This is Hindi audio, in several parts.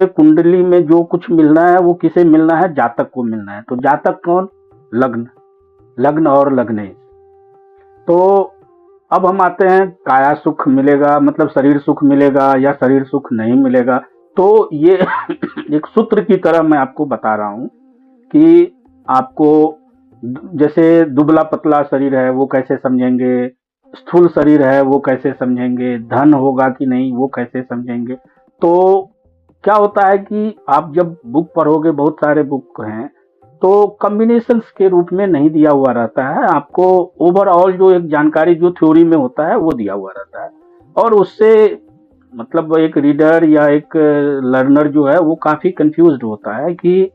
कुंडली में जो कुछ मिलना है वो किसे मिलना है? जातक को मिलना है। तो जातक कौन? लग्न, लग्न और लग्नेश। तो अब हम आते हैं, काया सुख मिलेगा मतलब शरीर सुख मिलेगा या शरीर सुख नहीं मिलेगा। तो ये एक सूत्र की तरह मैं आपको बता रहा हूं कि आपको जैसे दुबला पतला शरीर है वो कैसे समझेंगे, स्थूल शरीर है वो कैसे समझेंगे, धन होगा कि नहीं वो कैसे समझेंगे। तो क्या होता है कि आप जब बुक पढ़ोगे, बहुत सारे बुक हैं, तो कॉम्बिनेशंस के रूप में नहीं दिया हुआ रहता है आपको। ओवरऑल जो एक जानकारी जो थ्योरी में होता है वो दिया हुआ रहता है, और उससे मतलब एक रीडर या एक लर्नर जो है वो काफी कंफ्यूज्ड होता है कि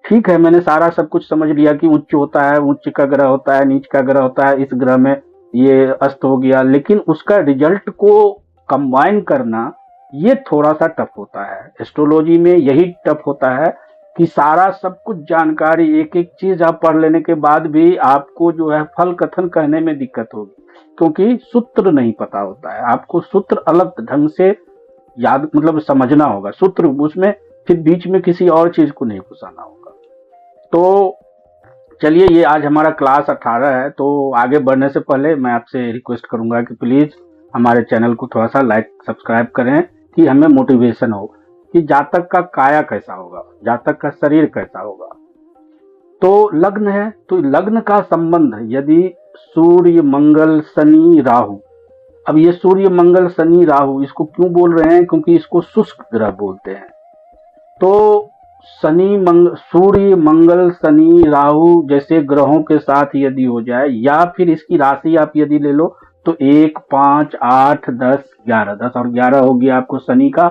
ठीक है, मैंने सारा सब कुछ समझ लिया कि उच्च होता है, उच्च का ग्रह होता है, नीच का ग्रह होता है, इस ग्रह में ये अस्त हो गया, लेकिन उसका रिजल्ट को कंबाइन करना ये थोड़ा सा टफ होता है। एस्ट्रोलॉजी में यही टफ होता है कि सारा सब कुछ जानकारी, एक एक चीज आप पढ़ लेने के बाद भी आपको जो है फल कथन कहने में दिक्कत होगी, क्योंकि सूत्र नहीं पता होता है। आपको सूत्र अलग ढंग से याद मतलब समझना होगा सूत्र, उसमें फिर बीच में किसी और चीज को नहीं घुसाना होगा। तो चलिए, ये आज हमारा क्लास 18 है। तो आगे बढ़ने से पहले मैं आपसे रिक्वेस्ट करूंगा कि प्लीज हमारे चैनल को थोड़ा सा लाइक सब्सक्राइब करें कि हमें मोटिवेशन हो कि जातक का काया कैसा होगा, जातक का शरीर कैसा होगा। तो लग्न है, तो लग्न का संबंध यदि सूर्य मंगल शनि राहु, अब ये सूर्य मंगल शनि राहु इसको क्यों बोल रहे हैं? क्योंकि इसको शुष्क ग्रह बोलते हैं। तो सूर्य मंगल शनि राहु जैसे ग्रहों के साथ यदि हो जाए, या फिर इसकी राशि आप यदि ले लो, तो 1 5 8 10 11, 10 और 11 हो गया आपको शनि का,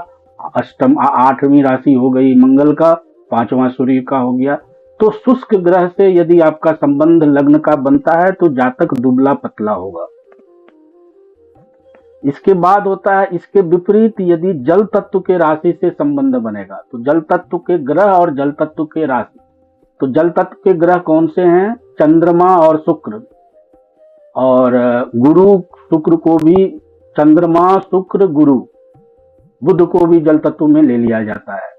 अष्टम 8वीं राशि हो गई मंगल का, 5वां सूर्य का हो गया। तो शुष्क ग्रह से यदि आपका संबंध लग्न का बनता है तो जातक दुबला पतला होगा। इसके बाद होता है इसके विपरीत, यदि जल तत्व के राशि से संबंध बनेगा, तो जल तत्व के ग्रह और जल तत्व के राशि, तो जल तत्व के ग्रह कौन से हैं? चंद्रमा और शुक्र, और गुरु शुक्र को भी, चंद्रमा शुक्र गुरु बुध को भी जल तत्व में ले लिया जाता है।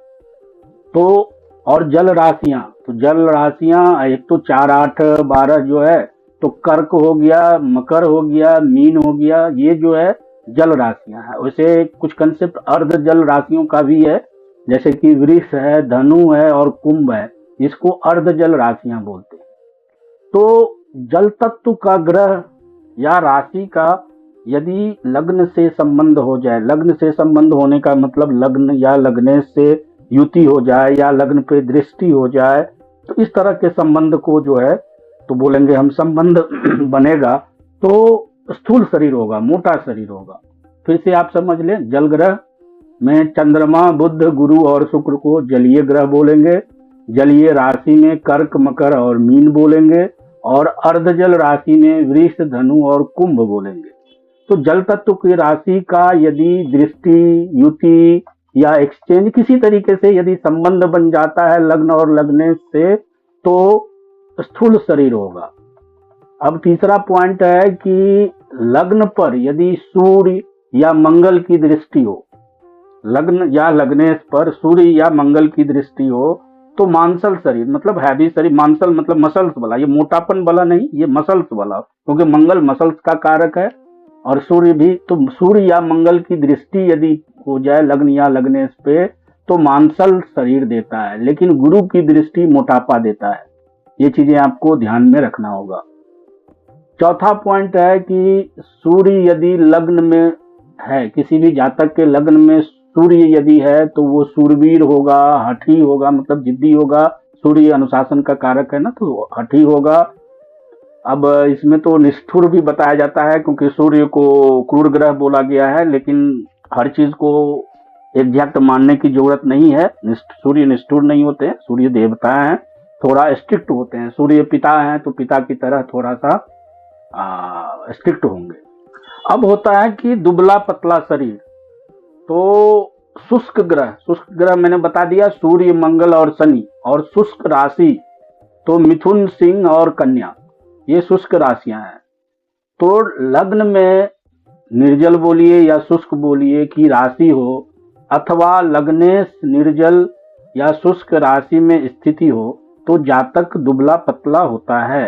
तो और जल राशियां, तो जल राशियां एक तो 4 8 12 जो है, तो कर्क हो गया, मकर हो गया, मीन हो गया, ये जो है जल राशियां हैं। वैसे कुछ कंसेप्ट अर्ध जल राशियों का भी है, जैसे कि वृष है, धनु है और कुंभ है, इसको अर्ध जल राशियां बोलते हैं। तो जल तत्व का ग्रह या राशि का यदि लग्न से संबंध हो जाए, लग्न से संबंध होने का मतलब लग्न या लग्नेश से युति हो जाए या लग्न पे दृष्टि हो जाए, तो इस तरह के संबंध को जो है तो बोलेंगे हम संबंध बनेगा तो स्थूल शरीर होगा, मोटा शरीर होगा। फिर से आप समझ लें, जल ग्रह में चंद्रमा बुध गुरु और शुक्र को जलीय ग्रह बोलेंगे, जलीय राशि में कर्क मकर और मीन बोलेंगे, और अर्धजल राशि में वृष धनु और कुंभ बोलेंगे। तो जल तत्व की राशि का यदि दृष्टि युति या एक्सचेंज किसी तरीके से यदि संबंध बन जाता है लग्न और लग्नेश से, तो स्थूल शरीर होगा। अब तीसरा पॉइंट है कि लग्न पर यदि सूर्य या मंगल की दृष्टि हो, लग्न या लग्नेश पर सूर्य या मंगल की दृष्टि हो, तो मांसल शरीर मतलब हैवी शरीर, मांसल मतलब मसल्स वाला, ये मोटापन वाला नहीं, ये मसल्स वाला, क्योंकि मंगल मसल्स का कारक है और सूर्य भी। तो सूर्य या मंगल की दृष्टि यदि हो जाए लग्न या लग्नेश पे तो मांसल शरीर देता है, लेकिन गुरु की दृष्टि मोटापा देता है। ये चीजें आपको ध्यान में रखना होगा। चौथा पॉइंट है कि सूर्य यदि लग्न में है, किसी भी जातक के लग्न में सूर्य यदि है तो वो सूरवीर होगा, हठी होगा मतलब जिद्दी होगा। सूर्य अनुशासन का कारक है ना, तो हठी होगा। अब इसमें तो निष्ठुर भी बताया जाता है, क्योंकि सूर्य को क्रूर ग्रह बोला गया है, लेकिन हर चीज को एग्जैक्ट मानने की जरूरत नहीं है। सूर्य निष्ठुर नहीं होते हैं, सूर्य देवता हैं, थोड़ा स्ट्रिक्ट होते हैं। सूर्य पिता हैं तो पिता की तरह थोड़ा सा स्ट्रिक्ट होंगे। अब होता है कि दुबला पतला शरीर, तो शुष्क ग्रह मैंने बता दिया, सूर्य मंगल और शनि, और शुष्क राशि तो मिथुन सिंह और कन्या, ये शुष्क राशियां हैं। तो लग्न में निर्जल बोलिए या शुष्क बोलिए की राशि हो, अथवा लग्नेश निर्जल या शुष्क राशि में स्थिति हो, तो जातक दुबला पतला होता है।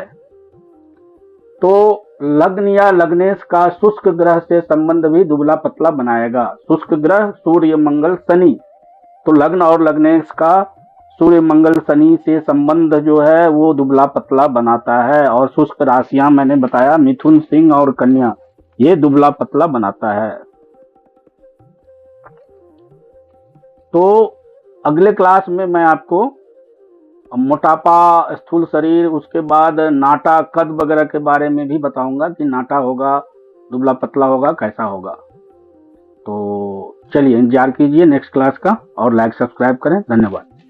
तो लग्न या लग्नेश का शुष्क ग्रह से संबंध भी दुबला पतला बनाएगा। शुष्क ग्रह सूर्य मंगल शनि, तो लग्न और लग्नेश का सूर्य मंगल शनि से संबंध जो है वो दुबला पतला बनाता है। और शुष्क राशियां मैंने बताया मिथुन, सिंह और कन्या, ये दुबला पतला बनाता है। तो अगले क्लास में मैं आपको मोटापा, स्थूल शरीर, उसके बाद नाटा, कद वगैरह के बारे में भी बताऊंगा कि नाटा होगा, दुबला पतला होगा, कैसा होगा। तो चलिए इंतजार कीजिए नेक्स्ट क्लास का और लाइक सब्सक्राइब करें। धन्यवाद।